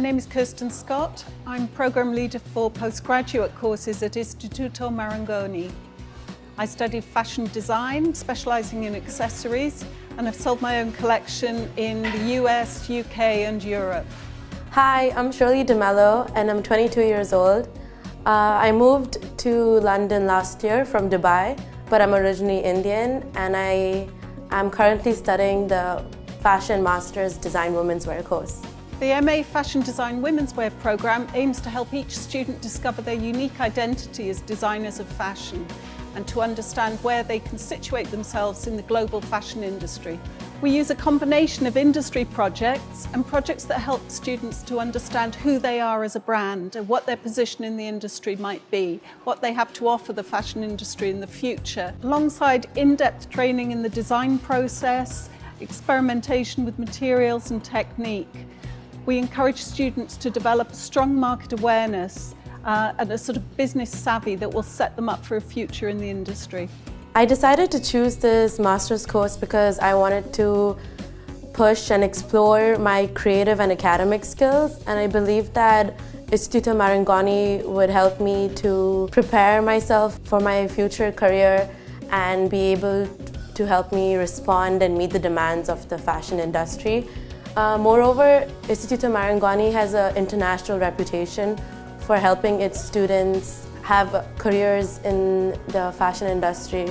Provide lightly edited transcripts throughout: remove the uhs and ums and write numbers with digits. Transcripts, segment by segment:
name is Kirsten Scott. I'm Programme Leader for postgraduate courses at Istituto Marangoni. I studied fashion design, specialising in accessories, and I've sold my own collection in the US, UK and Europe. Hi, I'm Shirley DeMello and I'm 22 years old. I moved to London last year from Dubai, but I'm originally Indian and I am currently studying the Fashion Masters Design Women's Wear course. The MA Fashion Design Women's Wear programme aims to help each student discover their unique identity as designers of fashion and to understand where they can situate themselves in the global fashion industry. We use a combination of industry projects and projects that help students to understand who they are as a brand and what their position in the industry might be, what they have to offer the fashion industry in the future, alongside in-depth training in the design process, experimentation with materials and technique. We encourage students to develop a strong market awareness and a sort of business savvy that will set them up for a future in the industry. I decided to choose this master's course because I wanted to push and explore my creative and academic skills, and I believed that Istituto Marangoni would help me to prepare myself for my future career and be able to help me respond and meet the demands of the fashion industry. Moreover, Istituto Marangoni has an international reputation for helping its students have careers in the fashion industry.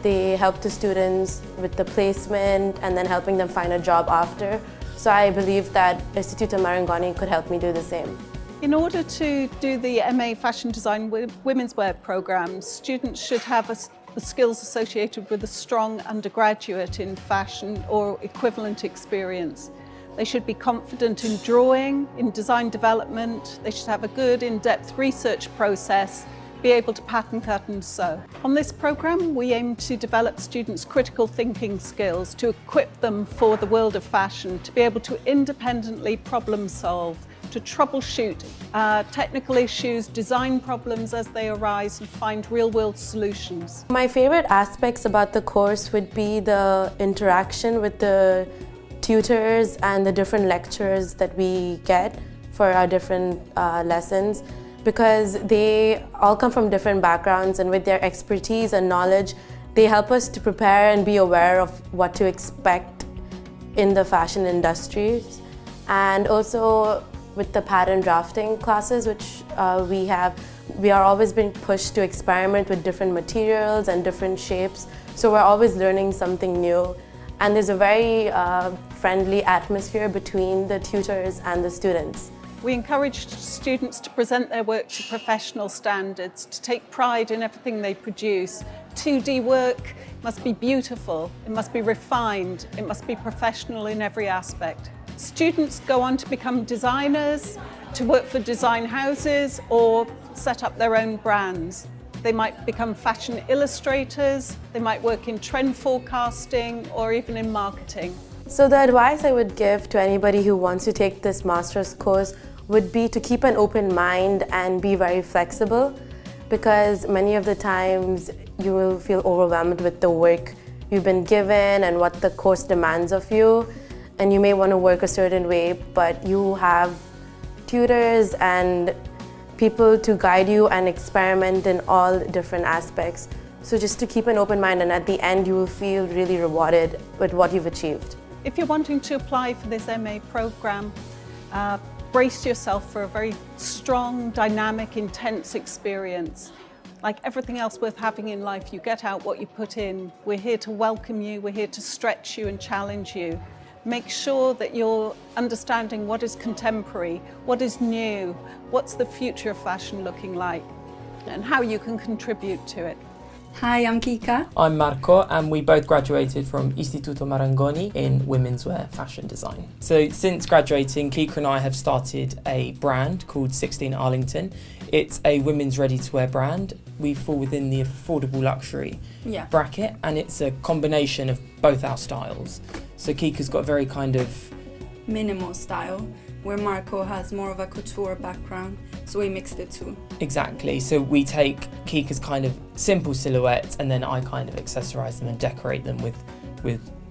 They help the students with the placement and then helping them find a job after. So I believe that Istituto Marangoni could help me do the same. In order to do the MA Fashion Design Women's Wear programme, students should have the skills associated with a strong undergraduate in fashion or equivalent experience. They should be confident in drawing, in design development. They should have a good in-depth research process, be able to pattern, cut and sew. On this programme, we aim to develop students' critical thinking skills to equip them for the world of fashion, to be able to independently problem solve, to troubleshoot technical issues, design problems as they arise and find real-world solutions. My favorite aspects about the course would be the interaction with the tutors and the different lectures that we get for our different lessons, because they all come from different backgrounds, and with their expertise and knowledge, they help us to prepare and be aware of what to expect in the fashion industries. And also with the pattern drafting classes which we are always being pushed to experiment with different materials and different shapes, so we're always learning something new. And there's a very friendly atmosphere between the tutors and the students. We encourage students to present their work to professional standards, to take pride in everything they produce. 2D work must be beautiful, it must be refined, it must be professional in every aspect. Students go on to become designers, to work for design houses or set up their own brands. They might become fashion illustrators, they might work in trend forecasting or even in marketing. So the advice I would give to anybody who wants to take this master's course would be to keep an open mind and be very flexible, because many of the times you will feel overwhelmed with the work you've been given and what the course demands of you, and you may want to work a certain way, but you have tutors and people to guide you and experiment in all different aspects. So just to keep an open mind, and at the end you will feel really rewarded with what you've achieved. If you're wanting to apply for this MA programme, brace yourself for a very strong, dynamic, intense experience. Like everything else worth having in life, you get out what you put in. We're here to welcome you, we're here to stretch you and challenge you. Make sure that you're understanding what is contemporary, what is new, what's the future of fashion looking like, and how you can contribute to it. Hi, I'm Kika. I'm Marco, and we both graduated from Istituto Marangoni in women's wear fashion design. So since graduating, Kika and I have started a brand called 16 Arlington. It's a women's ready-to-wear brand. We fall within the affordable luxury bracket, and it's a combination of both our styles. So Kika's got a very kind of minimal style, where Marco has more of a couture background, so we mixed the two. Exactly, so we take Kika's kind of simple silhouettes and then I kind of accessorise them and decorate them with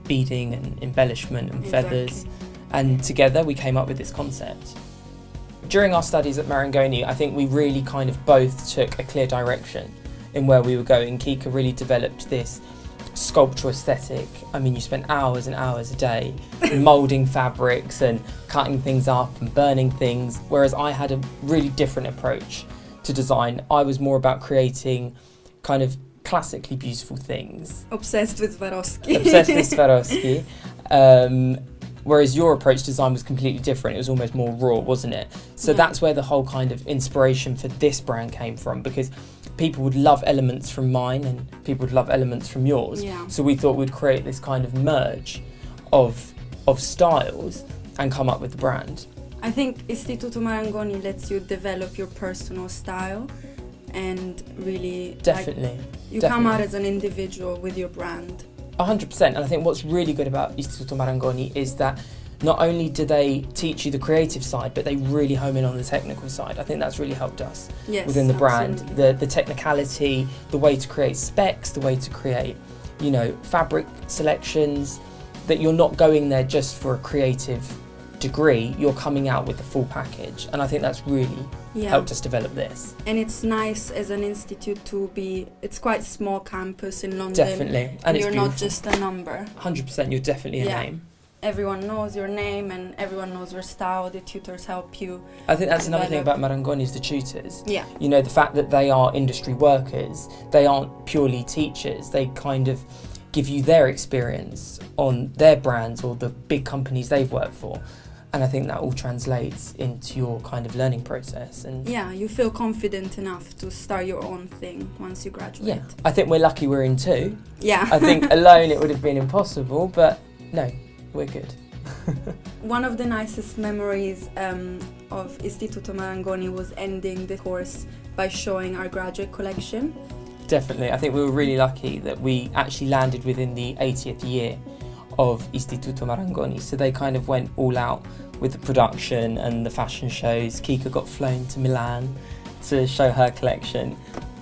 beading and embellishment and feathers. And together we came up with this concept. during our studies at Marangoni, I think we really kind of both took a clear direction in where we were going. Kika really developed this sculptural aesthetic. I mean, you spent hours and hours a day moulding fabrics and cutting things up and burning things, whereas I had a really different approach to design. I was more about creating kind of classically beautiful things. Obsessed with Swarovski. Obsessed with Swarovski. Whereas your approach to design was completely different. It was almost more raw, wasn't it? So that's where the whole kind of inspiration for this brand came from, because people would love elements from mine and people would love elements from yours. Yeah. So we thought we'd create this kind of merge of styles and come up with the brand. I think Istituto Marangoni lets you develop your personal style and really Definitely. you come out as an individual with your brand. 100%. And I think what's really good about Istituto Marangoni is that not only do they teach you the creative side, but they really home in on the technical side. I think that's really helped us within the brand. Absolutely. The technicality, the way to create specs, the way to create, fabric selections, that you're not going there just for a creative degree, you're coming out with the full package. And I think that's really helped us develop this. And it's nice as an institute to be, it's quite a small campus in London. Definitely. And you're it's not beautiful. just a number. 100%, you're definitely a name. Everyone knows your name and everyone knows your style. The tutors help you. I think that's another thing develop. about Marangoni is the tutors. Yeah. The fact that they are industry workers, they aren't purely teachers. They kind of give you their experience on their brands or the big companies they've worked for. And I think that all translates into your kind of learning process. And yeah, you feel confident enough to start your own thing once you graduate. yeah, I think we're lucky we're in two. Yeah. I think alone it would have been impossible, but no, we're good. One of the nicest memories of Istituto Marangoni was ending the course by showing our graduate collection. Definitely. I think we were really lucky that we actually landed within the 80th year of Istituto Marangoni. So they kind of went all out with the production and the fashion shows. Kika got flown to Milan to show her collection.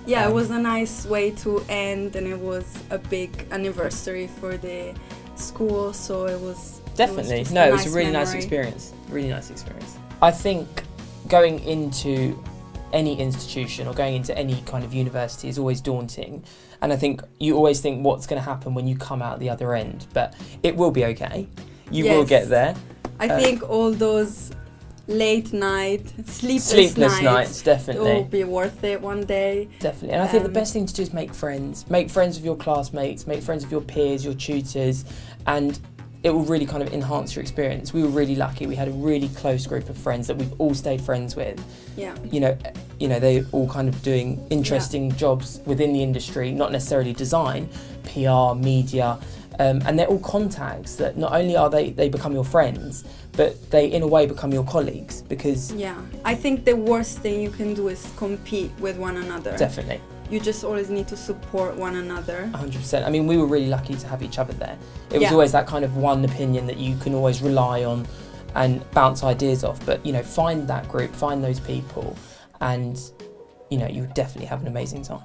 Yeah, it was a nice way to end, and it was a big anniversary for the school, so it was Definitely. it was a really nice experience. Really nice experience. I think going into any institution or going into any kind of university is always daunting. And I think you always think what's going to happen when you come out the other end. But it will be okay. You will get there. I think all those late night, sleepless nights, definitely. It will be worth it one day. Definitely. And I think the best thing to do is make friends. Make friends with your classmates, make friends with your peers, your tutors, and it will really kind of enhance your experience. We were really lucky. We had a really close group of friends that we've all stayed friends with. Yeah. They're all kind of doing interesting jobs within the industry, not necessarily design, PR, media, and they're all contacts that not only are they become your friends, but they in a way become your colleagues because... Yeah, I think the worst thing you can do is compete with one another. Definitely. You just always need to support one another. 100%. I mean, we were really lucky to have each other there. It was Yeah. always that kind of one opinion that you can always rely on and bounce ideas off. But, find that group, find those people, and, you definitely have an amazing time.